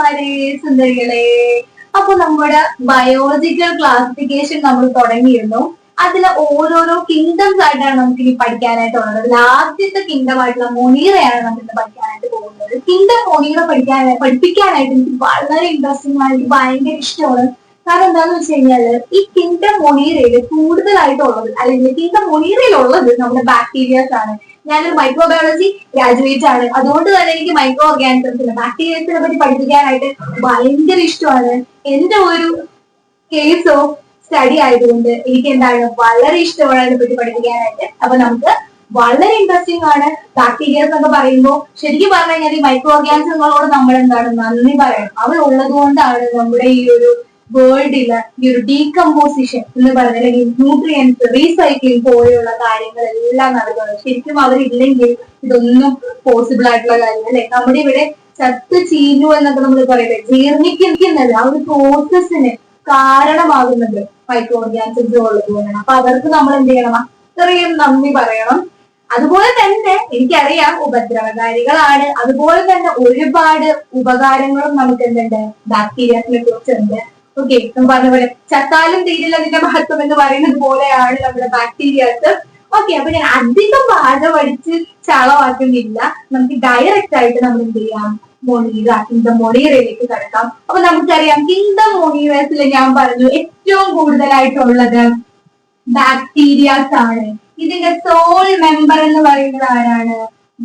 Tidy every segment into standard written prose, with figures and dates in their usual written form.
സുന്ദരന്മാരെ, സുന്ദരികളെ. അപ്പൊ നമ്മുടെ biological classification നമ്മൾ തുടങ്ങിയിരുന്നു. അതിൽ ഓരോരോ കിങ്ഡംസ് ആയിട്ടാണ് നമുക്ക് ഇനി പഠിക്കാനായിട്ടുള്ളത്. അതിൽ ആദ്യത്തെ കിങ്ഡം ആയിട്ടുള്ള മൊണീറയാണ് നമുക്ക് ഇന്ന് പഠിക്കാനായിട്ട് പോകുന്നത്. കിങ്ഡം മൊണീറ പഠിപ്പിക്കാനായിട്ട് എനിക്ക് വളരെ ഇൻട്രസ്റ്റിംഗ് ആണ്, എനിക്ക് ഭയങ്കര ഇഷ്ടമാണ്. കാരണം എന്താന്ന് വെച്ച് കഴിഞ്ഞാല് ഈ കിങ്ഡം മൊണീറയിൽ കൂടുതലായിട്ടുള്ളത്, അല്ലെങ്കിൽ കിങ്ഡം മൊണീറയിലുള്ളത് നമ്മുടെ ബാക്ടീരിയാസ് ആണ്. ഞാനൊരു മൈക്രോബയോളജി ഗ്രാജുവേറ്റ് ആണ്. അതുകൊണ്ട് തന്നെ എനിക്ക് മൈക്രോ ഓർഗാനിസംസിനെ, ബാക്ടീരിയസിനെ പറ്റി പഠിപ്പിക്കാനായിട്ട് ഭയങ്കര ഇഷ്ടമാണ്. എന്റെ ഒരു കേസ് ഓഫ് സ്റ്റഡി ആയതുകൊണ്ട് എനിക്ക് എന്താണ് വളരെ ഇഷ്ടമാണ് അതിനെ പറ്റി പഠിപ്പിക്കാനായിട്ട്. അപ്പൊ നമുക്ക് വളരെ ഇൻട്രസ്റ്റിംഗ് ആണ്. ബാക്ടീരിയാസ് എന്നൊക്കെ പറയുമ്പോൾ ശരിക്കും പറഞ്ഞു കഴിഞ്ഞാൽ ഈ മൈക്രോ ഓർഗാനിസങ്ങളോട് നമ്മൾ എന്താണ് നന്ദി പറയണം. അവർ ഉള്ളത് കൊണ്ടാണ് നമ്മുടെ ഈ ഒരു വേൾഡില് ഈ ഒരു ഡീകമ്പോസിഷൻ എന്ന് പറയുന്നത്, അല്ലെങ്കിൽ ന്യൂട്രിയൻസ് റീസൈക്ലിംഗ് പോലെയുള്ള കാര്യങ്ങളെല്ലാം നടക്കുന്നത്. ശരിക്കും അവരില്ലെങ്കിൽ ഇതൊന്നും പോസിബിൾ ആയിട്ടുള്ള കാര്യം അല്ലെ. നമ്മുടെ ഇവിടെ ചത്ത് ചീഞ്ഞു എന്നൊക്കെ നമ്മൾ പറയില്ലേ, ജീർണിക്കുന്നത് ആ ഒരു പ്രോസസ്സിന് കാരണമാകുന്നത് മൈക്രോ ഓർഗാനിസംസ് ഉള്ളത് കൊണ്ടാണ്. അപ്പൊ അവർക്ക് നമ്മൾ എന്ത് ചെയ്യണം, അത്രയും നന്ദി പറയണം. അതുപോലെ തന്നെ എനിക്കറിയാം ഉപദ്രവകാരികളാണ്, അതുപോലെ തന്നെ ഒരുപാട് ഉപകാരങ്ങളും നമുക്ക് എന്തുണ്ട് ബാക്ടീരിയാസിനെ കുറിച്ചുണ്ട്. ഓക്കെ, പറഞ്ഞ പോലെ ചത്താലും തീരില്ല അതിന്റെ മഹത്വം എന്ന് പറയുന്നത് പോലെയാണ് നമ്മുടെ ബാക്ടീരിയാസ്. ഓക്കെ, അപ്പൊ ഞാൻ അധികം വാഴ പഠിച്ച് ചളമാക്കുന്നില്ല. നമുക്ക് ഡയറക്റ്റ് ആയിട്ട് നമ്മൾ എന്ത് ചെയ്യാം, മൊണീറ, കിങ്ഡം മൊണീറയിലേക്ക് കടക്കാം. അപ്പൊ നമുക്കറിയാം കിങ്ഡം മൊണീറസിൽ ഞാൻ പറഞ്ഞു ഏറ്റവും കൂടുതലായിട്ടുള്ളത് ബാക്ടീരിയാസ് ആണ്. ഇതിന്റെ സോൾ മെമ്പർ എന്ന് പറയുന്നത് ആരാണ്,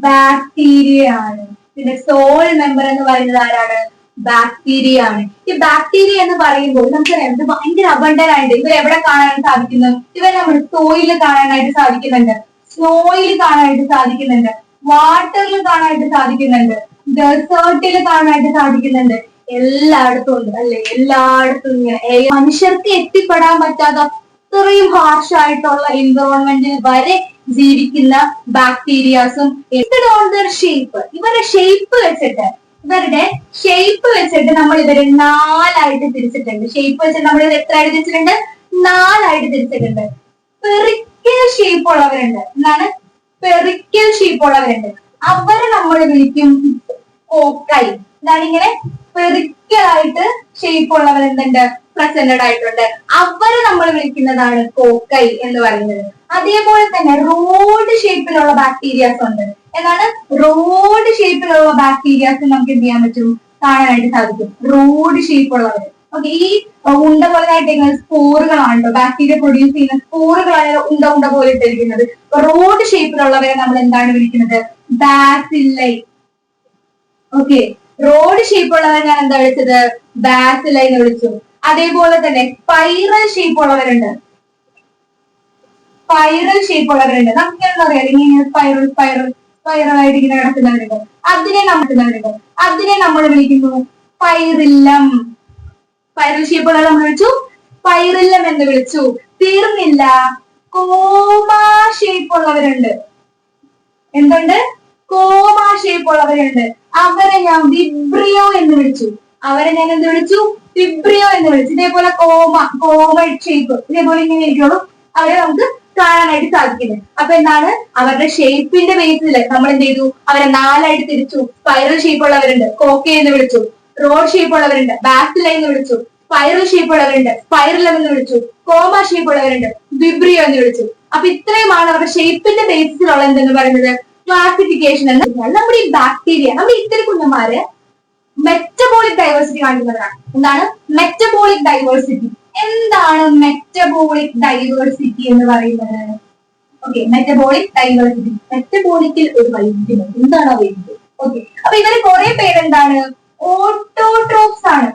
ബാക്ടീരിയ ആണ്. ഇതിന്റെ സോൾ മെമ്പർ എന്ന് പറയുന്നത് ആരാണ്, ബാക്ടീരിയ ആണ്. ഈ ബാക്ടീരിയ എന്ന് പറയുമ്പോൾ നമുക്കറിയാം ഇത് ഭയങ്കര അബണ്ടന്റ് ആയിട്ട് ഇവർ എവിടെ കാണാൻ സാധിക്കുന്നു, ഇവരെ നമ്മൾ സോയിൽ കാണാനായിട്ട് സാധിക്കുന്നുണ്ട്, സ്നോയിൽ കാണാനായിട്ട് സാധിക്കുന്നുണ്ട്, വാട്ടറിൽ കാണാനായിട്ട് സാധിക്കുന്നുണ്ട്, ഡെസേർട്ടിൽ കാണാനായിട്ട് സാധിക്കുന്നുണ്ട്. എല്ലായിടത്തും ഉണ്ട് അല്ലെ, എല്ലായിടത്തും ഇങ്ങനെ മനുഷ്യർക്ക് എത്തിപ്പെടാൻ പറ്റാത്ത അത്രയും ഹാർഷ് ആയിട്ടുള്ള എൻവയോൺമെന്റിൽ വരെ ജീവിക്കുന്ന ബാക്ടീരിയാസും ഷേപ്പ്, ഇവരുടെ ഷേപ്പ് വെച്ചിട്ട് നമ്മൾ ഇവരെ 4 ആയിട്ട് തിരിച്ചിട്ടുണ്ട്. ഷേപ്പ് വെച്ചിട്ട് നമ്മൾ ഇത് എത്ര ആയിട്ട് തിരിച്ചിട്ടുണ്ട്, 4 ആയിട്ട് തിരിച്ചിട്ടുണ്ട്. പെറിക്കൽ ഷേപ്പ് ഉള്ളവരുണ്ട്. എന്താണ് പെറിക്കൽ ഷേപ്പ് ഉള്ളവരുണ്ട്, അവരെ നമ്മൾ വിളിക്കും കോക്കൈ. ഇതാണ് ഇങ്ങനെ പെറിക്കലായിട്ട് ഷേപ്പ് ഉള്ളവർ എന്തുണ്ട് പ്രസന്റഡ് ആയിട്ടുണ്ട്, അവരെ നമ്മൾ വിളിക്കുന്നതാണ് കോക്കൈ എന്ന് പറയുന്നത്. അതേപോലെ തന്നെ റോഡ് ഷേപ്പിലുള്ള ബാക്ടീരിയാസ് ഉണ്ട്. എന്താണ് റോഡ് ഷേപ്പിലുള്ള ബാക്ടീരിയാസ് നമുക്ക് എന്ത് ചെയ്യാൻ പറ്റും, കാണാനായിട്ട് സാധിക്കും. റോഡ് ഷേപ്പ് ഉള്ളവർ. ഓക്കെ, ഈ ഉണ്ട പോലെ ആയിട്ട് സ്പോറുകളാണല്ലോ ബാക്ടീരിയ പ്രൊഡ്യൂസ് ചെയ്യുന്ന സ്പോറുകളാണ് ഉണ്ട പോലെ ഇട്ടിരിക്കുന്നത്. റോഡ് ഷേപ്പിലുള്ളവരെ നമ്മൾ എന്താണ് വിളിക്കുന്നത്, ബാസില്ലൈ. ഓക്കെ, റോഡ് ഷേപ്പ് ഉള്ളവരെ ഞാൻ എന്താ വിളിച്ചത്, ബാസില്ലൈ എന്ന് വിളിച്ചു. അതേപോലെ തന്നെ സ്പൈറൽ ഷേപ്പ് ഉള്ളവരുണ്ട്. സ്പൈറൽ ഷേപ്പ് ഉള്ളവരുണ്ട്. നമുക്ക് എന്താ പറയാ, ഇങ്ങനെ സ്പൈറൽ ആയിട്ട് ഇങ്ങനെ കിടക്കുന്നവരുണ്ട്. അതിനെ നമ്മൾ വിളിക്കുന്നു സ്പൈറില്ലം. സ്പൈറൽ ഷേപ്പ് ഉള്ളവരെ നമ്മൾ വിളിച്ചു സ്പൈറില്ലം എന്ന് വിളിച്ചു. തീർന്നില്ല, കോമാ ഷേപ്പ് ഉള്ളവരുണ്ട്. എന്തുണ്ട്, കോമാ ഷേപ്പ് ഉള്ളവരുണ്ട്. അവരെ ഞാൻ വിബ്രിയോ എന്ന് വിളിച്ചു. വിബ്രിയോ എന്ന് വിളിച്ചു. ഇതേപോലെ കോമ ഷേപ്പ് ഇതേപോലെ ഇങ്ങനെ ഇരിക്കുള്ളൂ, അവരെ നമുക്ക് കാണാനായിട്ട് സാധിക്കുന്നത്. അപ്പൊ എന്താണ്, അവരുടെ ഷേപ്പിന്റെ ബേസിൽ നമ്മൾ എന്ത് ചെയ്തു, അവരെ 4 ആയിട്ട് തിരിച്ചു. സ്പൈറൽ ഷേപ്പ് ഉള്ളവരുണ്ട്, കോക്കെ എന്ന് വിളിച്ചു. റോഡ് ഷേപ്പ് ഉള്ളവരുണ്ട്, ബാസിലൈ എന്ന് വിളിച്ചു. സ്പൈറൽ ഷേപ്പ് ഉള്ളവരുണ്ട്, സ്പൈറലം എന്ന് വിളിച്ചു. കോമ ഷേപ്പ് ഉള്ളവരുണ്ട്, വിബ്രിയോ എന്ന് വിളിച്ചു. അപ്പൊ ഇത്രയുമാണ് അവരുടെ ഷേപ്പിന്റെ ബേസിലുള്ള എന്തെന്ന് പറയുന്നത് ക്ലാസിഫിക്കേഷൻ എന്ന്. നമ്മുടെ ഈ ബാക്ടീരിയ, നമ്മുടെ ഇത്തരം കുഞ്ഞന്മാര് മെറ്റബോളിക് ഡൈവേഴ്സിറ്റി കാണിക്കുന്നവരാണ്. എന്താണ് മെറ്റബോളിക് ഡൈവേഴ്സിറ്റി? എന്താണ് മെറ്റബോളിക് ഡൈവേഴ്സിറ്റി എന്ന് പറയുന്നത്? ഓക്കെ, മെറ്റബോളിക് ഡൈവേഴ്സിറ്റി, മെറ്റബോളിക്കിൽ ഒരു വൈവിധ്യം. എന്താണ് ആ വൈവിധ്യം? ഓക്കെ, അപ്പൊ ഇവര് കുറെ പേരെന്താണ് ഓട്ടോട്രോപ്സ് ആണ്.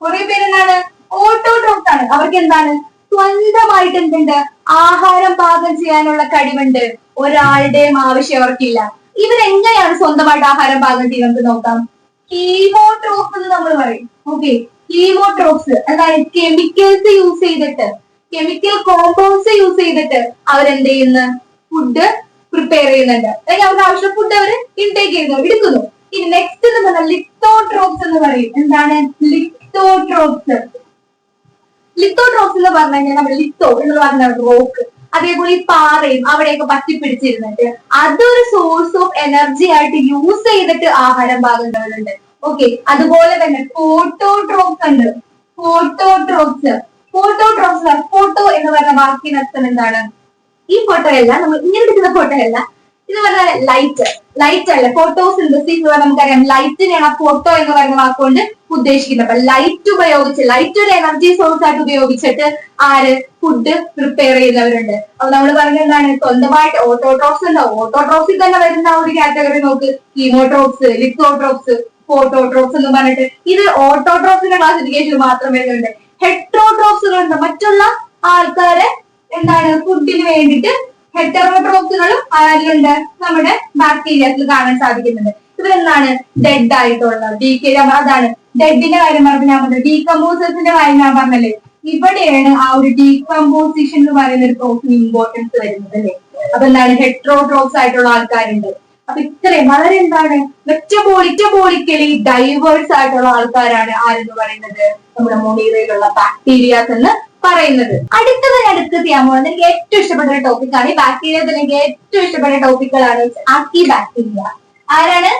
കുറെ പേരെന്താണ് ഓട്ടോട്രോപ്സ് ആണ്. അവർക്ക് എന്താണ് സ്വന്തമായിട്ട് എന്തുണ്ട്, ആഹാരം പാകം ചെയ്യാനുള്ള കഴിവുണ്ട്. ഒരാളുടെയും ആവശ്യം അവർക്കില്ല. ഇവരെങ്ങനെയാണ് സ്വന്തമായിട്ട് ആഹാരം പാകം ചെയ്യുന്നത് നോക്കാം. കീമോട്രോപ്സ് എന്ന് നമ്മൾ പറയും. ഓക്കെ, കീമോട്രോപ്സ് അതായത് കെമിക്കൽസ് യൂസ് ചെയ്തിട്ട്, കെമിക്കൽ കോമ്പൗണ്ട്സ് യൂസ് ചെയ്തിട്ട് അവരെന്ത് ചെയ്യുന്നു, ഫുഡ് പ്രിപ്പയർ ചെയ്യുന്നുണ്ട്. അല്ലെങ്കിൽ അവരുടെ ആവശ്യം ഫുഡ് അവർ ഇൻടേക്ക് ചെയ്യുന്നു, എടുക്കുന്നു. ഇനി നെക്സ്റ്റ് എന്ന് പറഞ്ഞാൽ ലിത്തോട്രോപ്സ് എന്ന് പറയും. എന്താണ് ലിത്തോട്രോപ്സ്? ലിത്തോട്രോപ്സ് എന്ന് പറഞ്ഞു കഴിഞ്ഞാൽ നമ്മുടെ ലിത്തോ എന്ന് പറഞ്ഞ റോക്ക്, അതേപോലെ ഈ പാറയും അവിടെയൊക്കെ പറ്റിപ്പിടിച്ചിരുന്നിട്ട് അതൊരു സോഴ്സ് ഓഫ് എനർജി ആയിട്ട് യൂസ് ചെയ്തിട്ട് ആഹാരം പാകം ചെയ്യുന്നുണ്ട്. ഓക്കെ, അതുപോലെ തന്നെ ഫോട്ടോട്രോപ്സ് ഉണ്ട്. ഫോട്ടോട്രോപ്സ് ഫോട്ടോ എന്ന് പറയുന്ന വാക്കിനർത്ഥം എന്താണ്? ഈ ഫോട്ടോ അല്ല, നമ്മൾ ഇങ്ങനെ എടുക്കുന്ന ഫോട്ടോ അല്ല, ഇത് പറഞ്ഞാൽ ലൈറ്റ് അല്ല. ഫോട്ടോസിന്തസിസ് എന്ന് പറഞ്ഞാൽ നമുക്കറിയാം ലൈറ്റിനെയാണ് ഫോട്ടോ എന്ന് പറയുന്ന വാക്കുകൊണ്ട് ഉദ്ദേശിക്കുന്നത്. അപ്പൊ ലൈറ്റ് ഒരു എനർജി സോഴ്സ് ആയിട്ട് ഉപയോഗിച്ചിട്ട് ഫുഡ് പ്രിപ്പയർ ചെയ്യുന്നവരുണ്ട്. അപ്പൊ നമ്മൾ പറഞ്ഞ എന്താണ്, സ്വന്തമായിട്ട് ഓട്ടോട്രോപ്സ് ഉണ്ടാവും. ഓട്ടോട്രോപ്സിൽ തന്നെ വരുന്ന ഒരു കാറ്റഗറി നോക്ക്, കീമോട്രോപ്സ്, ലിത്തോട്രോപ്സ്, ഫോട്ടോട്രോപ്സ് എന്ന് പറഞ്ഞിട്ട്. ഇത് ഓട്ടോട്രോപ്സിന്റെ ക്ലാസിഫിക്കേഷൻ മാത്രം വരുന്നുണ്ട്. ഹെട്രോട്രോപ്സുകളുണ്ട്, മറ്റുള്ള ആൾക്കാരെ എന്താണ് ഫുഡിന് വേണ്ടിയിട്ട്. ഹെറ്ററോട്രോപ്സുകളും അതിലുണ്ട്, നമ്മുടെ ബാക്ടീരിയസിൽ കാണാൻ സാധിക്കുന്നുണ്ട്. ഇവരെന്താണ് ഡെഡ് ആയിട്ടുള്ള അതാണ് ഡെഡിന്റെ കാര്യം പറഞ്ഞത്. ഞാൻ പറഞ്ഞത് ഡീകമ്പോസേഴ്സിന്റെ കാര്യം ഞാൻ പറഞ്ഞല്ലേ, ഇവിടെയാണ് ആ ഒരു ഡീകമ്പോസിഷൻ എന്ന് പറയുന്ന ഒരു പ്രോസസിന് ഇമ്പോർട്ടൻസ് വരുന്നത് അല്ലേ. അപ്പൊ എന്താണ് ഹെട്രോട്രോപ്സ് ആയിട്ടുള്ള ആൾക്കാരുണ്ട്. അപ്പൊ ഇത്രയും വളരെ എന്താണ് മെറ്റബോളിക്കലി ഡൈവേഴ്സ് ആയിട്ടുള്ള ആൾക്കാരാണ് ആരെന്ന് പറയുന്നത്, നമ്മുടെ മൊണീറയിലുള്ള ബാക്ടീരിയാസ് എന്ന് പറയുന്നത്. അടുത്തത് ഞാൻ ഡിസ്കസ് ചെയ്യാൻ പോകുന്നത് എനിക്ക് ഏറ്റവും ഇഷ്ടപ്പെട്ട ഒരു ടോപ്പിക്കാണ്. ഈ ബാക്ടീരിയത്തിൽ എനിക്ക് ഏറ്റവും ഇഷ്ടപ്പെട്ട ടോപ്പിക്കുകളാണ് ആർക്കി ബാക്ടീരിയ. ആരാണ്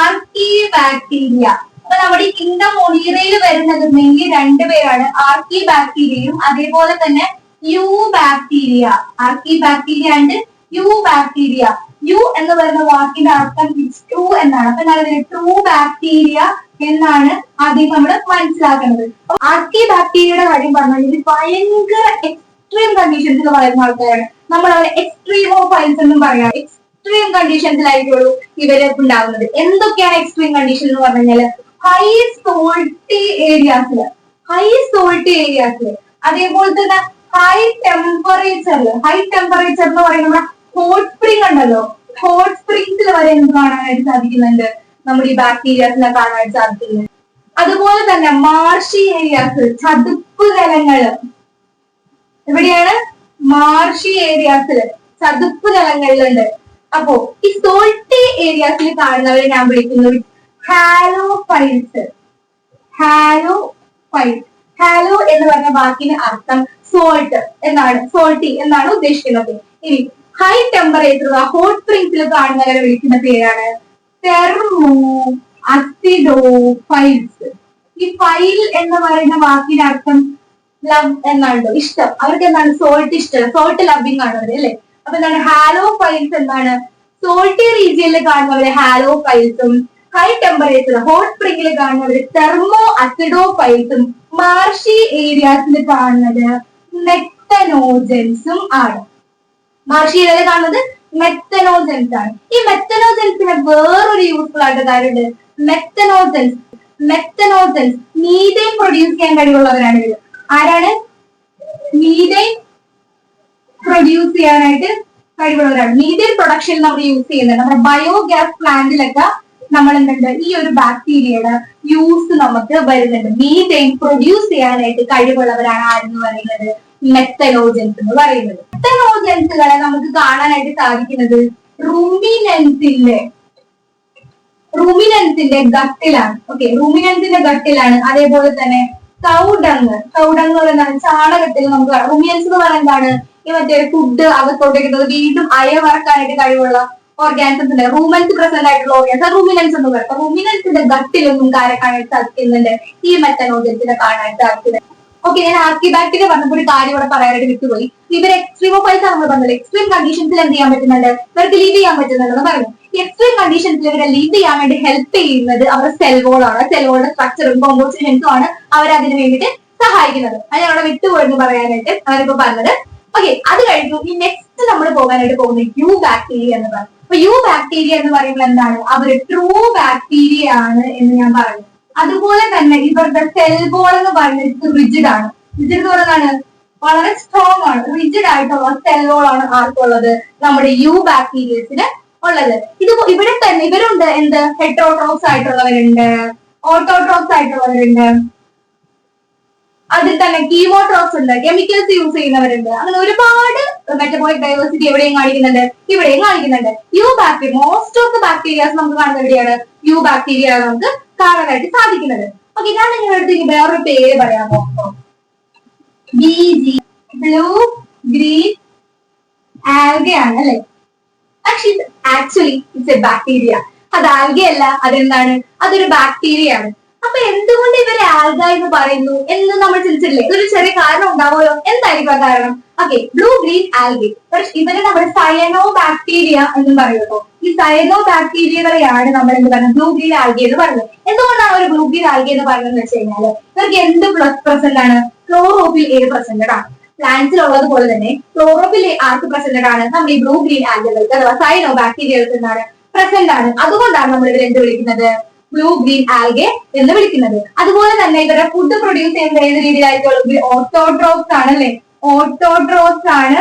ആർക്കി ബാക്ടീരിയ? അപ്പൊ നമ്മുടെ ഈ കിങ്ഡം മൊണീറയിൽ വരുന്നത് മെയിൻലി രണ്ടുപേരാണ്, ആർക്കി ബാക്ടീരിയയും അതേപോലെ തന്നെ eubacteria. Archaebacteria and eubacteria. Eu എന്ന് പറയുന്ന വാക്കിന്റെ അർത്ഥം ട്രൂ എന്നാണ്. അപ്പൊ എന്താണ് ട്രൂ ബാക്ടീരിയ എന്നാണ് ആദ്യം നമ്മൾ മനസ്സിലാക്കുന്നത്. ആർക്കി ബാക്ടീരിയയുടെ കാര്യം പറഞ്ഞാൽ ഇത് ഭയങ്കര എക്സ്ട്രീം കണ്ടീഷൻസിൽ വളരുന്ന ആൾക്കാരാണ്. നമ്മൾ അവരെ എക്സ്ട്രീമോഫൈൽസ് എന്നും പറയാം. എക്സ്ട്രീം കണ്ടീഷൻസിലായിരിക്കുള്ളൂ ഇവര് ഉണ്ടാവുന്നത്. എന്തൊക്കെയാണ് എക്സ്ട്രീം കണ്ടീഷൻ എന്ന് പറഞ്ഞു കഴിഞ്ഞാൽ ഹൈ സോൾട്ടി ഏരിയാസിൽ, അതേപോലെ തന്നെ ഹൈ ടെമ്പറേച്ചർ എന്ന് പറയുന്നത് ഹോട്ട് സ്പ്രിംഗ് ഉണ്ടല്ലോ, ഹോട്ട് സ്പ്രിങ്സിൽ വരെ എന്ത് കാണാനായിട്ട് സാധിക്കുന്നുണ്ട്, നമ്മുടെ ഈ ബാക്ടീരിയാസിനെ കാണാനായിട്ട് സാധിക്കുന്നുണ്ട്. അതുപോലെ തന്നെ മാർഷി ഏരിയാസ്, ചതുപ്പ് നിലങ്ങള്. എവിടെയാണ്? മാർഷി ഏരിയാസിൽ, ചതുപ്പ് നിലങ്ങളിലുണ്ട്. അപ്പോ ഈ സോൾട്ടി ഏരിയാസിൽ കാണുന്നവരെ ഞാൻ വിളിക്കുന്നു ഹാലോഫൈൽസ്. ഹാലോ എന്ന് പറഞ്ഞ വാക്കിന് അർത്ഥം സോൾട്ട് എന്നാണ്, സോൾട്ടി എന്നാണ് ഉദ്ദേശിക്കുന്നത്. ഇനി ഹൈ ടെമ്പറേച്ചർ ഹോട്ട് സ്പ്രിങ്സിൽ കാണുന്നവരെ വിളിക്കുന്ന പേരാണ് തെർമോ അസിഡോഫൈൽസ്. ഈ ഫൈൽ എന്ന് പറയുന്ന വാക്കിന്റെ അർത്ഥം ലവ് എന്നാണല്ലോ, ഇഷ്ടം. അവർക്ക് എന്താണ് സോൾട്ട് ഇഷ്ടം, സോൾട്ട് ലവിങ് ആണ് അവര് അല്ലെ. അപ്പൊ എന്താണ് ഹാലോഫൈൽസ് എന്താണ് സോൾട്ടി റീജിയനിൽ കാണുന്നവര് ഹാലോഫൈൽസും, ഹൈ ടെമ്പറേച്ചർ ഹോട്ട് സ്പ്രിംഗിൽ കാണുന്നവര് തെർമോ അസിഡോഫൈൽസും, മാർഷി ഏരിയാസിൽ കാണുന്നത് മെത്തനോജൻസും ആണ്. മാർഷി ഏരിയയിൽ കാണുന്നത് മെത്തനോജൻസ് ആണ്. ഈ മെത്തനോജൻസിന് വേറൊരു യൂസ്ഫുൾ ആയിട്ട് കാര്യമുണ്ട്. മെത്തനോജൻസ് മീഥേൻ പ്രൊഡ്യൂസ് ചെയ്യാൻ കഴിവുള്ളവരാണ് ഇവര്. ആരാണ്? മീഥേൻ പ്രൊഡ്യൂസ് ചെയ്യാനായിട്ട് കഴിവുള്ളവരാണ്. മീഥേൻ പ്രൊഡക്ഷൻ നമ്മൾ യൂസ് ചെയ്യുന്നത് നമ്മുടെ ബയോഗ്യാസ് പ്ലാന്റിലൊക്കെ നമ്മൾ എന്തുണ്ട് ഈ ഒരു ബാക്ടീരിയയുടെ യൂസ് നമുക്ക് വരുന്നുണ്ട്. മീഥേൻ പ്രൊഡ്യൂസ് ചെയ്യാനായിട്ട് കഴിവുള്ളവരാണ് ആരെന്ന് പറയുന്നത് മെത്തനോജൻസ് എന്ന് പറയുന്നത്. മെത്തനോജൻസുകളെ നമുക്ക് കാണാനായിട്ട് സാധിക്കുന്നത് റുമിനൻസിന്റെ ഗട്ടിലാണ്. ഓക്കെ, റുമിനൻസിന്റെ ഗട്ടിലാണ്. അതേപോലെ തന്നെ കൗഡങ് എന്താണ് ചാണകത്തിൽ നമുക്ക് കാണാം. റുമിനൻസ് എന്ന് പറയുന്നത് എന്താണ് ഈ മറ്റേ ഫുഡ് അകത്തോട്ടേക്കുന്നത് വീണ്ടും അയവറക്കാനായിട്ട് കഴിവുള്ള ഓർഗാനിസംസ് ഉണ്ട്. റൂമൻസ് പ്രസന്റ് ആയിട്ടുള്ള ഓർഗാനിസം റൂമിനൻസ് എന്ന് പറയുന്നത്. റൂമിനൻസിന്റെ ഗട്ടിലൊന്നും കാണാനായിട്ട് സാധിക്കുന്നുണ്ട്, ഈ മെത്തനോജൻസിനെ കാണാനായിട്ട് സാധിക്കുന്നത്. ഓക്കെ, ഞാൻ ആർക്കി ബാക്ടീരിയ പറഞ്ഞപ്പോൾ ഒരു കാര്യം ഇവിടെ പറയാനായിട്ട് വിട്ടുപോയി. ഇവർ എക്സ്ട്രീമോഫൈൽസ് നമ്മൾ പറഞ്ഞത് എക്സ്ട്രീം കണ്ടീഷൻസിൽ എന്ത് ചെയ്യാൻ പറ്റുന്നുണ്ട്, ഇവർക്ക് ലീവ് ചെയ്യാൻ പറ്റുന്നുണ്ടെന്ന് പറഞ്ഞു. എക്സ്ട്രീം കണ്ടീഷൻസിൽ ഇവരെ ലീവ് ചെയ്യാൻ വേണ്ടി ഹെൽപ്പ് ചെയ്യുന്നത് അവരുടെ സെൽവോളാണ്. സെൽവോളുടെ സ്ട്രക്ചറും കോമ്പോസിഷൻസും ആണ് അവരതിന് വേണ്ടിയിട്ട് സഹായിക്കുന്നത്. അത് ഞങ്ങളെ വിട്ടുപോയെന്ന് പറയാനായിട്ട് അവരിപ്പോ പറഞ്ഞത്. ഓക്കെ, അത് കഴിഞ്ഞു. ഈ നെക്സ്റ്റ് നമ്മൾ പോകാനായിട്ട് പോകുന്നത് യു ബാക്ടീരിയ എന്ന് പറഞ്ഞു. അപ്പൊ യു ബാക്ടീരിയ എന്ന് പറയുമ്പോൾ എന്താണ്, അവർ ട്രൂ ബാക്ടീരിയ ആണ് എന്ന് ഞാൻ പറഞ്ഞു. അതുപോലെ തന്നെ ഇവരുടെ സെൽ വോൾ എന്ന് പറയുന്നത് റിജിഡ് ആണ്. റിജിഡ് എന്ന് പറയുന്നതാണ് വളരെ സ്ട്രോങ് ആണ്. റിജിഡ് ആയിട്ടുള്ള സെൽ വോൾ ആണ് ആർക്കുള്ളത്, നമ്മുടെ യു ബാക്ടീരിയസിന് ഉള്ളത്. ഇവിടെ തന്നെ ഇവരുണ്ട് എന്ത് ഹെട്രോട്രോപ്സ് ആയിട്ടുള്ളവരുണ്ട്, ഓട്ടോട്രോപ്സ് ആയിട്ടുള്ളവരുണ്ട്, അതിൽ തന്നെ കീമോട്രോപ്സ് ഉണ്ട്, കെമിക്കൽസ് യൂസ് ചെയ്യുന്നവരുണ്ട്. അങ്ങനെ ഒരുപാട് മെറ്റബോളിക് ഡൈവേഴ്സിറ്റി എവിടെയും കാണിക്കുന്നുണ്ട്, ഇവിടെയും കാണിക്കുന്നുണ്ട്. You bacteria most of the bacterias നമുക്ക് കാണുന്നത് എവിടെയാണ്, യു ബാക്ടീരിയ നമുക്ക് കാണാനായിട്ട് സാധിക്കുന്നത്. ഓക്കെ, ഞാൻ നിങ്ങളുടെ അടുത്ത് വേറൊരു പേര് പറയാമോ? BG ബ്ലൂ ഗ്രീൻ ആൽഗ ആണ് അല്ലെ. Actually it's A bacteria. അത് ആൽഗ അല്ല, അതെന്താണ്? അതൊരു ബാക്ടീരിയ ആണ്. അപ്പൊ എന്തുകൊണ്ട് ഇവരെ ആൽഗ എന്ന് പറയുന്നു എന്ന് നമ്മൾ ചിന്തിച്ചില്ലേ? ഇതൊരു ചെറിയ കാരണം ഉണ്ടാവുമല്ലോ. എന്തായിരിക്കും ആ കാരണം? Okay, blue green algae. ഇവരെ നമ്മുടെ സയനോ ബാക്ടീരിയ എന്നും പറയുമല്ലോ. ഈ സയനോ ബാക്ടീരിയകളെയാണ് നമ്മൾ എന്ത് പറയുന്നത്? ബ്ലൂ ഗ്രീൻ ആൽഗെ എന്ന് പറയുന്നത്. എന്തുകൊണ്ടാണ് ഒരു ബ്ലൂ ഗ്രീൻ ആൽഗെ എന്ന് പറയുന്നത് വെച്ച് കഴിഞ്ഞാല് ഇവർക്ക് എന്ത് പ്രസന്റ് ആണ്? ക്ലോറോഫിൽ എ പ്രസന്റഡ് ആണ്. പ്ലാന്റ്സിൽ ഉള്ളതുപോലെ തന്നെ ക്ലോറോഫിൽ ആർക്ക് പ്രസന്റഡ് ആണ്? നമ്മുടെ ഈ ബ്ലൂ ഗ്രീൻ ആൽഗകൾക്ക് അഥവാ സൈനോ ബാക്ടീരിയകൾക്ക് എന്താണ്? പ്രസന്റ് ആണ്. അതുകൊണ്ടാണ് നമ്മൾ ഇവർ എന്ത് വിളിക്കുന്നത്? ബ്ലൂ ഗ്രീൻ ആൽഗെ എന്ന് വിളിക്കുന്നത്. അതുപോലെ തന്നെ ഇവരുടെ ഫുഡ് പ്രൊഡ്യൂസ് ചെയ്യുന്നത് ഏത് രീതിയിലായിരിക്കും? ഓട്ടോട്രോപ്സ് ആണ് അല്ലെ? ഓട്ടോട്രോപ്സ് ആണ്.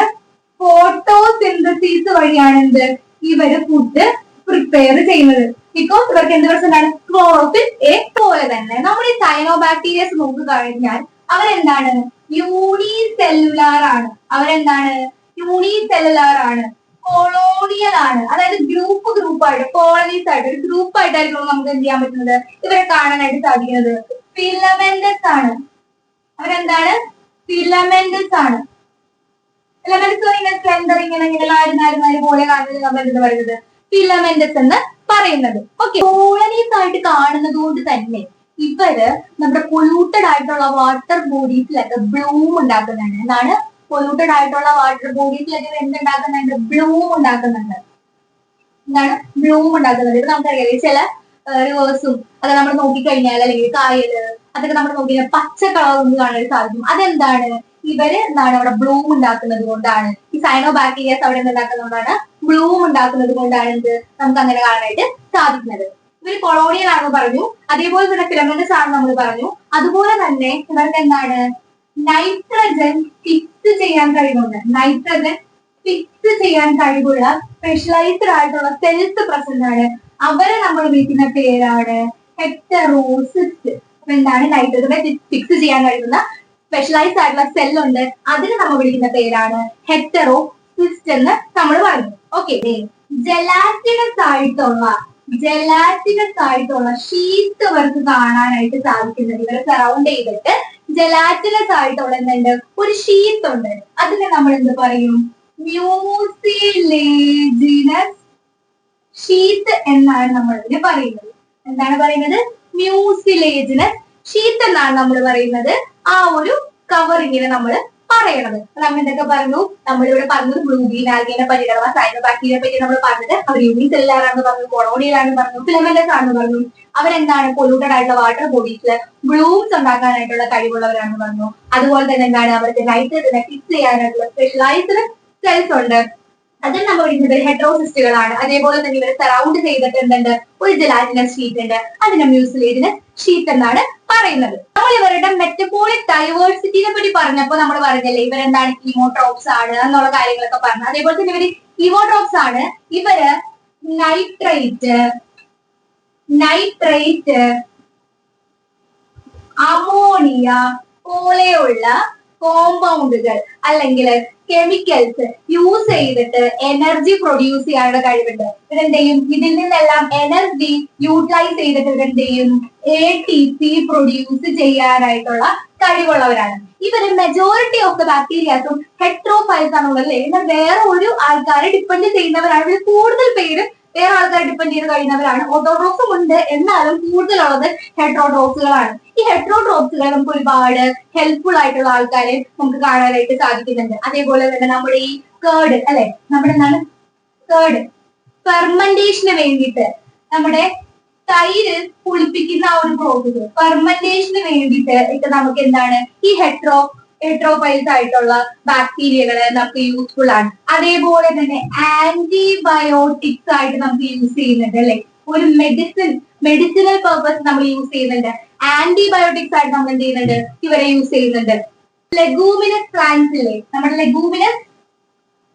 ഫോട്ടോസിന്തസിസ് വഴിയാണ് എന്ത് ഇവര് ഫുഡ് പ്രിപ്പയർ ചെയ്യുന്നത്. ബിക്കോസ് ഇവർക്ക് എന്ത് പ്രസന്റ് ആണ്? Chlorophyll A. പോലെ തന്നെ നമ്മുടെ ഈ സൈനോ ബാക്ടീരിയസ് നോക്കി കഴിഞ്ഞാൽ അവരെന്താണ്? യൂണിസെല്ലുലാർ ആണ്. അവരെന്താണ്? യൂണിസെല്ലുലാർ ആണ്. കൊളോണിയൽ ആണ്. അതായത് ഗ്രൂപ്പായിട്ട് കോളനീസ് ആയിട്ട് ഒരു ഗ്രൂപ്പായിട്ടായിരിക്കും നമുക്ക് എന്ത് ചെയ്യാൻ പറ്റുന്നത്? ഇവരെ കാണാനായിട്ട് സാധിക്കുന്നത്. ഫിലമെന്റസ് ആണ്. അവരെന്താണ്? ഫിലമെന്റസ് ആണ്. ഫിലമെന്റസ് ഇങ്ങനെ സ്ലെൻഡർ ഇങ്ങനെ നാര് പോലെ കാണുന്നത് നമ്മൾ എന്ത് പറയുന്നത്? ഫിലമെന്റസ് എന്ന് പറയുന്നത്. ഓക്കെ, കോളനീസ് ആയിട്ട് കാണുന്നത് കൊണ്ട് തന്നെ ഇവര് നമ്മുടെ പൊല്യൂട്ടഡ് ആയിട്ടുള്ള വാട്ടർ ബോഡീസിലൊക്കെ ബ്ലൂം ഉണ്ടാക്കുന്നുണ്ട്. എന്താണ്? പൊല്യൂട്ടഡ് ആയിട്ടുള്ള വാട്ടർ ബോഡീസിലൊക്കെ എന്തുണ്ടാക്കുന്നുണ്ട്? ബ്ലൂം ഉണ്ടാക്കുന്നുണ്ട്. എന്താണ്? ബ്ലൂം ഉണ്ടാക്കുന്നുണ്ട്. ഇപ്പൊ നമുക്കറിയാം ചില റിവേഴ്സും അത് നമ്മൾ നോക്കിക്കഴിഞ്ഞാൽ അല്ലെങ്കിൽ കായല് അതൊക്കെ നമ്മൾ നോക്കിക്കഴിഞ്ഞാൽ പച്ച കളർ കൊണ്ട് കാണാൻ സാധിക്കും. അതെന്താണ്? ഇവര് എന്താണ് അവിടെ ബ്ലൂം ഉണ്ടാക്കുന്നത് കൊണ്ടാണ്. ഈ സൈനോ ബാക്ടീരിയസ് അവിടെ ഉണ്ടാക്കുന്നതുകൊണ്ടാണ് ബ്ലൂം ഉണ്ടാക്കുന്നത് കൊണ്ടാണ് എന്ത് നമുക്ക് അങ്ങനെ കാണാനായിട്ട് സാധിക്കുന്നത്. ഇവര് കൊളോണിയൽ ആണെന്ന് പറഞ്ഞു. അതേപോലെ തന്നെ ഫിലമെന്റസ് ആണെന്ന് നമ്മൾ പറഞ്ഞു. അതുപോലെ തന്നെ ഇവർക്ക് എന്താണ്? നൈട്രജൻ ഫിക്സ് ചെയ്യാൻ കഴിവുണ്ട്. നൈട്രജൻ ഫിക്സ് ചെയ്യാൻ കഴിവുള്ള സ്പെഷ്യലൈസ്ഡ് ആയിട്ടുള്ള സെൽസ് പ്രസന്റ് ആണ്. അവരെ നമ്മൾ വിളിക്കുന്ന പേരാണ് ഹെറ്ററോസിസ്റ്റ്. അപ്പൊ എന്താണ്? നൈട്രജനെ ഫിക്സ് ചെയ്യാൻ കഴിയുന്ന സ്പെഷ്യലൈസ്ഡ് ആയിട്ടുള്ള സെല്ലുണ്ട്. അതിന് നമ്മൾ വിളിക്കുന്ന പേരാണ് ഹെറ്ററോസിസ്റ്റ് എന്ന് നമ്മൾ പറഞ്ഞു. ഓക്കെ, ജലാറ്റിനസ് ആയിട്ടുള്ള ഷീറ്റ് ഇവർക്ക് കാണാനായിട്ട് സാധിക്കുന്നത്. ഇവരെ സറൗണ്ട് ചെയ്തിട്ട് ജലാറ്റിനസ് ആയിട്ടുള്ള എന്തുണ്ട്? ഒരു ഷീറ്റ് ഉണ്ട്. അതിനെ നമ്മൾ എന്ത് പറയും? മ്യൂസിലേജിനസ് ഷീറ്റ് എന്നാണ് നമ്മൾ ഇതിനെ പറയുന്നത്. എന്താണ് പറയുന്നത്? മ്യൂസിലേജിനസ് ഷീറ്റ് എന്നാണ് നമ്മൾ പറയുന്നത്. ആ ഒരു കവറിങ്ങിനെ നമ്മൾ പറയണത്. നമ്മൾ എന്തൊക്കെ പറഞ്ഞു? നമ്മളിവിടെ പറഞ്ഞത് ബ്ലൂ ഗ്രീൻ ആൽഗിനെ പറ്റി അഥവാ സൈനോ ബാക്ടീരിയയെ പറ്റി നമ്മൾ പറഞ്ഞത് അവർ യൂണിസെല്ലുലാർ ആണെന്ന് പറഞ്ഞു, കൊളോണിയൽ ആണെന്ന് പറഞ്ഞു, ഫിലമെന്റസ് ആണെന്ന് പറഞ്ഞു. അവരെന്താണ്? പൊല്യൂട്ടഡ് ആയിട്ടുള്ള വാട്ടർ ബോഡീസിൽ ബ്ലൂംസ് ഉണ്ടാക്കാനായിട്ടുള്ള കഴിവുള്ളവരാണെന്ന് പറഞ്ഞു. അതുപോലെ തന്നെ എന്താണ്? അവർക്ക് നൈട്രജനെ ഫിക്സ് ചെയ്യാനായിട്ടുള്ള സ്പെഷ്യലൈസ്ഡ് സെൽസ് ഉണ്ട്. അതിൽ നമ്മൾ വിളിക്കുന്നത് ഹെറ്ററോസിസ്റ്റുകളാണ്. അതേപോലെ തന്നെ ഇവരെ സറൗണ്ട് ചെയ്തിട്ട് എന്തുണ്ട്? ഒരു ജലാറ്റിനസ് ഷീറ്റ് ഉണ്ട്. അതിനെ മ്യൂസിലേജിനസ് ഷീറ്റ് എന്നാണ് പറയുന്നത്. നമ്മൾ ഇവരുടെ മെറ്റബോളിക് ഡൈവേഴ്സിറ്റിനെ പറ്റി പറഞ്ഞപ്പോൾ നമ്മൾ പറഞ്ഞല്ലേ ഇവരെന്താണ്? കീമോട്രോപ്സ് ആണ് എന്നുള്ള കാര്യങ്ങളൊക്കെ പറഞ്ഞു. അതേപോലെ തന്നെ ഇവര് കീമോട്രോപ്സ് ആണ്. ഇവര് നൈട്രേറ്റ് അമോണിയ പോലെയുള്ള കോമ്പൗണ്ടുകൾ അല്ലെങ്കിൽ കെമിക്കൽസ് യൂസ് ചെയ്തിട്ട് എനർജി പ്രൊഡ്യൂസ് ചെയ്യാനുള്ള കഴിവുണ്ട്. ഇവരെന്തെയും ഇതിൽ നിന്നെല്ലാം എനർജി യൂട്ടിലൈസ് ചെയ്തിട്ട് ഇവരെന്തെയും ATP പ്രൊഡ്യൂസ് ചെയ്യാനായിട്ടുള്ള കഴിവുള്ളവരാണ്. ഇവര് മെജോറിറ്റി ഓഫ് ദ ബാക്ടീരിയാസും ഹെട്രോഫൈൽസ് ആണുള്ളത് അല്ലേ? എന്നാൽ വേറെ ഒരു ആൾക്കാരെ ഡിപ്പെൻഡ് ചെയ്യുന്നവരാണ്. ഇവർ കൂടുതൽ പേര് വേറെ ആൾക്കാരെ ഡിപ്പെൻഡ് ചെയ്ത് കഴിയുന്നവരാണ്. ഓട്ടോട്രോപ്സും ഉണ്ട്, എന്നാലും കൂടുതലുള്ളത് ഹെട്രോട്രോപ്സുകളാണ്. ഈ ഹെട്രോട്രോപ്സുകൾ നമുക്ക് ഒരുപാട് ഹെൽപ്ഫുൾ ആയിട്ടുള്ള ആൾക്കാരെ നമുക്ക് കാണാനായിട്ട് സാധിക്കുന്നുണ്ട്. അതേപോലെ തന്നെ നമ്മുടെ ഈ കേർഡ് അല്ലെ, നമ്മുടെ എന്താണ് കേർഡ് ഫെർമെന്റേഷന് വേണ്ടിയിട്ട് നമ്മുടെ തൈര് പുളിപ്പിക്കുന്ന ആ ഒരു പ്രോസസ് ഫെർമെന്റേഷന് വേണ്ടിയിട്ട് ഇപ്പൊ നമുക്ക് എന്താണ് ഈ ഹെട്രോഫൈൽസ് ആയിട്ടുള്ള ബാക്ടീരിയകള് നമുക്ക് യൂസ്ഫുൾ ആണ്. അതേപോലെ തന്നെ ആന്റിബയോട്ടിക്സ് ആയിട്ട് നമുക്ക് യൂസ് ചെയ്യുന്നുണ്ട് അല്ലെ? ഒരു മെഡിസിനൽ പേർപ്പസ് നമ്മൾ യൂസ് ചെയ്യുന്നുണ്ട്. ആന്റിബയോട്ടിക്സ് ആയിട്ട് നമ്മൾ എന്ത് ചെയ്യുന്നുണ്ട്? ഇവരെ യൂസ് ചെയ്യുന്നുണ്ട്. ലെഗൂമിനസ് പ്ലാന്റ്സ് ഇല്ലേ, നമ്മുടെ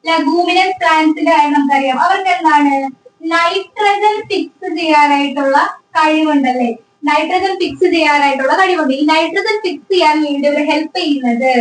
ലെഗൂമിനസ് പ്ലാന്റ്സിന്റെ കാര്യം നമുക്കറിയാം. അവർക്ക് എന്താണ്? നൈട്രജൻ ഫിക്സ് ചെയ്യാനായിട്ടുള്ള കഴിവുണ്ടല്ലേ? നൈട്രജൻ ഫിക്സ് ചെയ്യാനായിട്ടുള്ള കഴിവുണ്ട്. ഈ നൈട്രജൻ ഫിക്സ് ചെയ്യാൻ വേണ്ടി ഇവർ ഹെൽപ്പ് ചെയ്യുന്നത്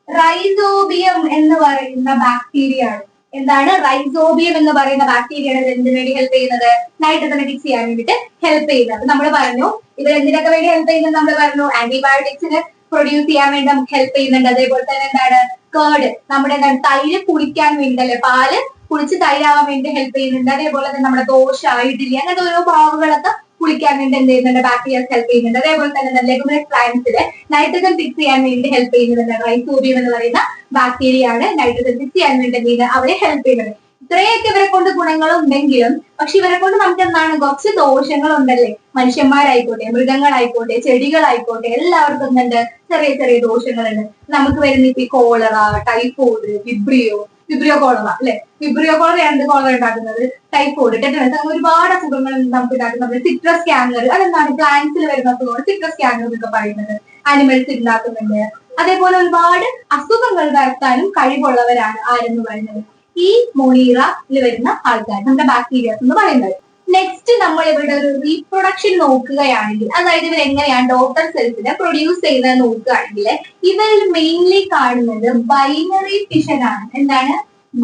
റൈസോബിയം എന്ന് പറയുന്ന ബാക്ടീരിയ ആണ്. എന്താണ്? റൈസോബിയം എന്ന് പറയുന്ന ബാക്ടീരിയയാണ് എന്തിനു വേണ്ടി ഹെൽപ്പ് ചെയ്യുന്നത്? നൈട്രജനെ ഫിക്സ് ചെയ്യാൻ വേണ്ടിയിട്ട് ഹെൽപ്പ് ചെയ്യുന്നത്. നമ്മൾ പറഞ്ഞു ഇവർ എന്തിനൊക്കെ വേണ്ടി ഹെൽപ്പ് ചെയ്യുന്നത്? നമ്മൾ പറഞ്ഞു ആന്റിബയോട്ടിക്സിന് പ്രൊഡ്യൂസ് ചെയ്യാൻ വേണ്ടി നമുക്ക് ഹെൽപ്പ് ചെയ്യുന്നുണ്ട്. അതേപോലെ തന്നെ എന്താണ്? കേർഡ് നമ്മുടെ എന്താണ് തൈര് പുളിക്കാൻ വേണ്ടി അല്ലെ, പാല് കുളിച്ച് തൈരാവാൻ വേണ്ടി ഹെൽപ്പ് ചെയ്യുന്നുണ്ട്. അതേപോലെ തന്നെ നമ്മുടെ ദോശ, ഇഡ്ഡലി അങ്ങനത്തെ ഓരോ മാവുകളൊക്കെ കുളിക്കാൻ വേണ്ടി എന്ത് ചെയ്യുന്നുണ്ട്, ബാക്ടീരിയാസ് ഹെൽപ്പ് ചെയ്യുന്നുണ്ട്. അതേപോലെ തന്നെ ലെഗുമിനസ് പ്ലാന്റ്സില് നൈട്രജൻ ഫിക്സ് ചെയ്യാൻ വേണ്ടി ഹെൽപ്പ് ചെയ്യുന്നുണ്ട്. റൈസോബിയം എന്ന് പറയുന്ന ബാക്ടീരിയ ആണ് നൈട്രജൻ ഫിക്സ് ചെയ്യാൻ വേണ്ടി എന്ത് ചെയ്യുന്നത്, അവരെ ഹെൽപ്പ് ചെയ്യുന്നത്. ഇത്രയൊക്കെ ഇവരെ കൊണ്ട് ഗുണങ്ങളുണ്ടെങ്കിലും പക്ഷെ ഇവരെ കൊണ്ട് നമുക്ക് എന്താണ് കുറച്ച് ദോഷങ്ങളുണ്ടല്ലേ. മനുഷ്യന്മാരായിക്കോട്ടെ, മൃഗങ്ങളായിക്കോട്ടെ, ചെടികളായിക്കോട്ടെ, എല്ലാവർക്കും എന്തുണ്ട്, ചെറിയ ചെറിയ ദോഷങ്ങളുണ്ട്. നമുക്ക് വരുന്ന ഇപ്പൊ കോളറ, ടൈഫോയിഡ്, വിബ്രിയോ കോളറ അല്ലെ. വിബ്രിയോ കോളറയാണ് കോളറ ഉണ്ടാക്കുന്നത്. ടൈഫോയിഡ്, ടെറ്റനസ്, അങ്ങനെ ഒരുപാട് അസുഖങ്ങൾ നമുക്ക് ഉണ്ടാക്കുന്നത്. സിട്രസ് ക്യാൻസർ, അതെന്താണ് പ്ലാന്റ്സിൽ വരുന്ന അസുഖമാണ് സിട്രസ് ക്യാൻസർ എന്നൊക്കെ പറയുന്നത്. ആനിമൽസ് ഉണ്ടാക്കുന്നുണ്ട്. അതേപോലെ ഒരുപാട് അസുഖങ്ങൾ വരുത്താനും കഴിവുള്ളവരാണ് ആരെന്ന് പറയുന്നത് ഈ മോണീറയിൽ വരുന്ന ആൾക്കാർ, നമ്മുടെ ബാക്ടീരിയാസ് എന്ന് പറയുന്നത്. നെക്സ്റ്റ് നമ്മൾ ഇവിടെ ഒരു റീപ്രൊഡക്ഷൻ നോക്കുകയാണെങ്കിൽ, അതായത് ഇവർ എങ്ങനെയാണ് ഡോട്ടർ സെൽസിനെ പ്രൊഡ്യൂസ് ചെയ്യുന്നത് നോക്കുകയാണെങ്കിൽ, ഇവരിൽ മെയിൻലി കാണുന്നത് ബൈനറി ഫിഷൻ ആണ്. എന്താണ്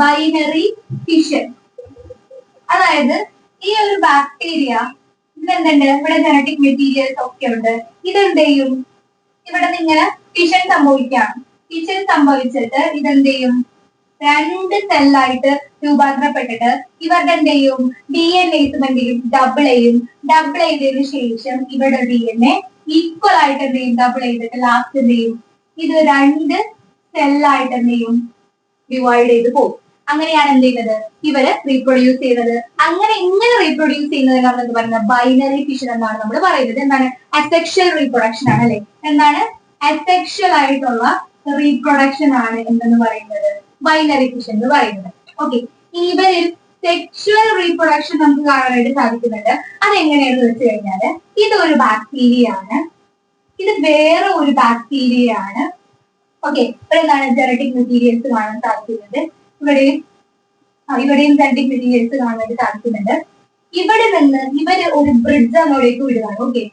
ബൈനറി ഫിഷൻ? അതായത് ഈ ഒരു ബാക്ടീരിയ ഇതെന്തുണ്ട്, ഇവിടെ ജനറ്റിക് മെറ്റീരിയൽസ് ഒക്കെ ഉണ്ട്. ഇതെന്ത് ചെയ്യും, ഇവിടെ നിന്ന് ഇങ്ങനെ ഫിഷൻ സംഭവിക്കുകയാണ്. ഫിഷൻ സംഭവിച്ചിട്ട് ഇതെന്ത് ചെയ്യും, രണ്ട് സെല്ലായിട്ട് രൂപാന്തരപ്പെട്ടിട്ട് ഇവരുടെ എന്ത് ചെയ്യും, DNA-സ് എന്ത് ചെയ്യും, ഡബിൾ ചെയ്തതിനു ശേഷം ഇവിടെ DNA ഈക്വൽ ആയിട്ട് എന്ത് ചെയ്യും, ഡബിൾ ചെയ്തിട്ട് ലാസ്റ്റ് എന്ത് ചെയ്യും, ഇത് രണ്ട് സെല്ലായിട്ട് എന്ത് ചെയ്യും, ഡിവൈഡ് ചെയ്ത് പോകും. അങ്ങനെയാണ് എന്ത് ചെയ്യുന്നത്, ഇവര് റീപ്രൊഡ്യൂസ് ചെയ്യുന്നത്. അങ്ങനെ ഇങ്ങനെ റീപ്രൊഡ്യൂസ് ചെയ്യുന്നതിനാണ് എന്ത് പറയുന്നത്, ബൈനറി ഫിഷൻ എന്നാണ് നമ്മൾ പറയുന്നത്. എന്താണ്, അസെക്ഷൽ റീപ്രൊഡക്ഷൻ ആണ് അല്ലെ. എന്താണ്, അസെക്ഷൽ ആയിട്ടുള്ള റീപ്രൊഡക്ഷൻ ആണ് എന്തെന്ന് പറയുന്നത്, ബൈനറി ഫിഷൻ എന്ന് പറയുന്നത്. ഓക്കെ, ഇവരിൽ സെക്ഷുവൽ റീപ്രൊഡക്ഷൻ നമുക്ക് കാണാനായിട്ട് സാധിക്കുന്നുണ്ട്. അതെങ്ങനെയാണെന്ന് വെച്ച് കഴിഞ്ഞാല്, ഇതൊരു ബാക്ടീരിയ ആണ്, ഇത് വേറെ ഒരു ബാക്ടീരിയ ആണ്. ഓക്കെ, ഇവിടെ എന്താണ് ജനറ്റിക് മെറ്റീരിയൽസ് കാണാൻ സാധിക്കുന്നുണ്ട്. ഇവിടെയും ജനറ്റിക് മെറ്റീരിയൽസ് കാണാനായിട്ട് സാധിക്കുന്നുണ്ട്. ഇവിടെ നിന്ന് ഇവര് ഒരു ബ്രിഡ്ജ് അങ്ങോട്ടേക്ക് വിടുകയാണ്. ഓക്കെ,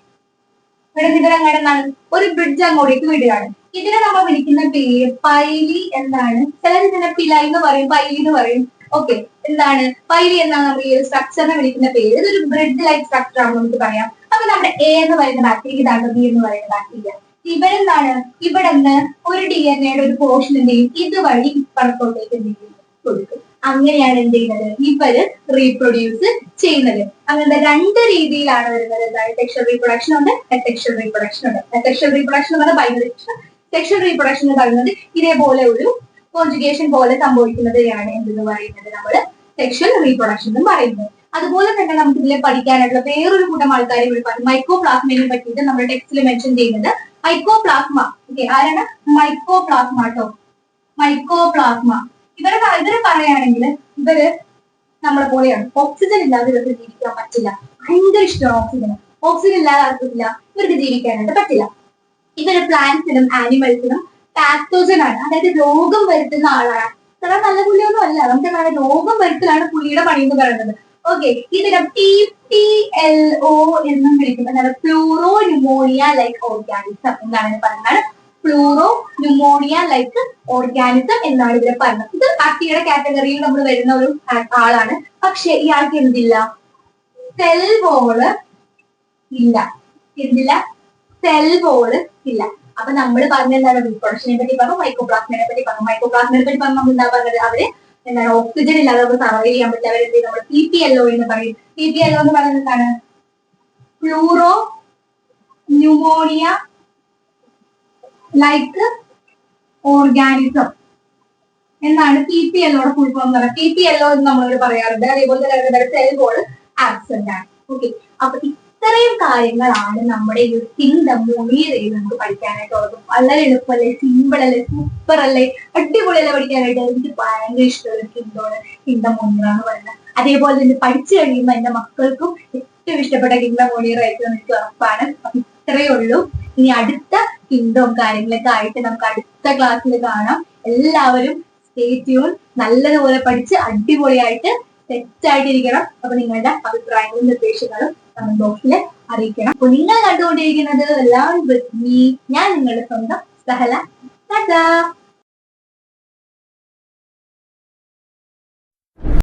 ഇവിടെ ഇവരങ്ങോട്ടെന്താണ് ഒരു ബ്രിഡ്ജ് അങ്ങോട്ടേക്ക് വിടുകയാണ്. ഇതിനെ നമ്മൾ വിളിക്കുന്ന പേര് പൈലി എന്നാണ്. ചിലർ ഇതിനെ പിലൈ എന്ന് പറയും, പൈലി എന്ന് പറയും. ഓക്കെ, എന്താണ് പൈലി എന്നാണ് നമ്മൾ ഈ ഒരു സ്ട്രക്ചറിനെ വിളിക്കുന്ന പേര്. ഇതൊരു ബ്രിഡ്ജ് ലൈക്ക് സ്ട്രക്ചർ ആണ് നമുക്ക് പറയാം. അപ്പൊ നമ്മുടെ എ എന്ന് പറയുന്ന ബാക്ടീരിയ, ഇതാണ് ബി എന്ന് പറയുന്ന ബാക്ടീരിയ. ഇവരെന്താണ്, ഇവിടെ നിന്ന് ഒരു DNA-യുടെ ഒരു പോർഷൻ എന്ത് ചെയ്യും, ഇതുവഴി ഇപ്പുറത്തോട്ടേക്ക് എന്ത് ചെയ്യും, കൊടുക്കും. അങ്ങനെയാണ് എന്ത് ചെയ്യുന്നത്, ഇവര് റീപ്രൊഡ്യൂസ് ചെയ്യുന്നത്. അങ്ങനത്തെ രണ്ട് രീതിയിലാണ് വരുന്നത്. എന്താണ്, സെക്ഷൽ റീപ്രൊഡക്ഷൻ ഉണ്ട്, അസെക്ഷൽ റീപ്രൊഡക്ഷൻ ഉണ്ട്. അസെക്ഷൽ റീപ്രൊഡക്ഷൻ എന്ന് പറഞ്ഞാൽ ബൈനറി ഫിഷൻ. സെക്ഷൽ റീപ്രൊഡക്ഷൻ എന്ന് പറയുന്നത് ഇതേപോലെ ഒരു കോൺജുഗേഷൻ പോലെ സംഭവിക്കുന്നതിനെയാണ് എന്തെന്ന് പറയുന്നത്, നമ്മൾ സെക്ഷൽ റീപ്രൊഡക്ഷൻ എന്ന് പറയുന്നത്. അതുപോലെ തന്നെ നമുക്ക് ഇതിൽ പഠിക്കാനായിട്ടുള്ള വേറൊരു കൂട്ടം ആൾക്കാരെ വിളിപ്പാണ് മൈക്കോപ്ലാസ്മയെ പറ്റിയിട്ട് നമ്മുടെ ടെക്സ്റ്റിൽ മെൻഷൻ ചെയ്യുന്നത്. മൈക്കോപ്ലാസ്മ, ഓക്കെ, ആരാണ്, മൈക്കോപ്ലാസ്മ കേട്ടോ. മൈക്കോപ്ലാസ്മ ഇവര് പറയുകയാണെങ്കിൽ ഇവര് നമ്മളെ പോലെയാണ്. ഓക്സിജൻ ഇല്ലാതെ ഇവർക്ക് ജീവിക്കാൻ പറ്റില്ല. ഭയങ്കര ഇഷ്ടമാണ് ഓക്സിജൻ. ഓക്സിജൻ ഇല്ലാതെ ആർക്കില്ല, ഇവർക്ക് ജീവിക്കാനായിട്ട് പറ്റില്ല. ഇവര് പ്ലാന്റ്സിനും ആനിമൽസിനും പാത്തോജൻ ആണ്, അതായത് രോഗം വരുത്തുന്ന ആളാണ്. അത്ര നല്ല പുള്ളിയൊന്നും അല്ല, നമുക്ക് എന്താണ് രോഗം വരുത്തലാണ് പുള്ളിയുടെ പണി എന്ന് പറയുന്നത്. ഓക്കെ, ഇതിനെ PPLO എന്നും വിളിക്കും. എന്താണ്, പ്ലൂറോ ന്യൂമോണിയ ലൈക്ക് ഓർഗാനിസം എന്നാണ് പറയുന്നത്. പ്ലൂറോ ന്യൂമോണിയ ലൈക്ക് ഓർഗാനിസം എന്നാണ് ഇതിനെ പറയുന്നത്. ഇത് ബാക്ടീരിയയുടെ കാറ്റഗറിയിൽ നമ്മൾ വരുന്ന ഒരു ആളാണ്. പക്ഷെ ഇയാൾക്ക് എന്തില്ല, സെൽ വോള് ഇല്ല. എന്തില്ല, സെൽ വോള് ഇല്ല. അപ്പൊ നമ്മൾ പറഞ്ഞ എന്താണ്, റീപ്രൊഡക്ഷനെ പറ്റി പറഞ്ഞു, മൈക്കോപ്ലാസ്മയെ പറ്റി പറഞ്ഞു. മൈക്കോപ്ലാസ്മയെ പറ്റി പറഞ്ഞു നമ്മൾ എന്താ പറഞ്ഞത്, അവര് എന്താണ് ഓക്സിജൻ ഇല്ലാതെ നമുക്ക് സർവൈവ് ചെയ്യാൻ പറ്റില്ല. അവരെന്ത് നമ്മൾ PPLO എന്ന് പറയും. PPLO എന്ന് പറയുന്നത് എന്താണ്, പ്ലൂറോ ന്യൂമോണിയ ലൈക്ക് ഓർഗാനിസം എന്നാണ് PPLO ഫുൾ ഫോം എന്ന് പറയുന്നത്. PPLO എന്ന് നമ്മളോട് പറയാറുണ്ട്. അതേപോലെ തന്നെ സെൽ വോൾ ആബ്സെന്റ് ആണ്. ഓക്കെ, അപ്പൊ ഇത്രയും കാര്യങ്ങളാണ് നമ്മുടെ ഈ കിങ്ഡം മോണീറയിൽ നമുക്ക് പഠിക്കാനായിട്ടുള്ളത്. വളരെ എളുപ്പമല്ലേ, സിമ്പിൾ അല്ലേ, സൂപ്പർ അല്ലേ, അടിപൊളിയല്ലേ പഠിക്കാനായിട്ട്. എനിക്ക് ഭയങ്കര ഇഷ്ടമുള്ള കിങ്ഡമാണ് കിങ്ഡം മോണീറ എന്ന് പറയുന്നത്. അതേപോലെ തന്നെ പഠിച്ചു കഴിയുമ്പോൾ എന്റെ മക്കൾക്കും ഏറ്റവും ഇഷ്ടപ്പെട്ട കിങ്ഡം മോണീറ ആയിട്ട് എനിക്ക് ഉറപ്പാണ്. അപ്പൊ ഇത്രയേ ഉള്ളൂ. ഇനി അടുത്ത കിങ്ഡവും കാര്യങ്ങളൊക്കെ ആയിട്ട് നമുക്ക് അടുത്ത ക്ലാസ്സിൽ കാണാം. എല്ലാവരും സ്റ്റേ ട്യൂൺ, നല്ലതുപോലെ പഠിച്ച് അടിപൊളിയായിട്ട് സെറ്റായിട്ടിരിക്കണം. അപ്പൊ നിങ്ങളുടെ അഭിപ്രായങ്ങളും നിർദ്ദേശങ്ങളും കമന്റ് ബോക്സിൽ അറിയിക്കണം. അപ്പൊ നിങ്ങൾ കണ്ടുകൊണ്ടിരിക്കുന്നത് എല്ലാം വിത്ത് മീ, ഞാൻ നിങ്ങളുടെ സ്വന്തം സഹല.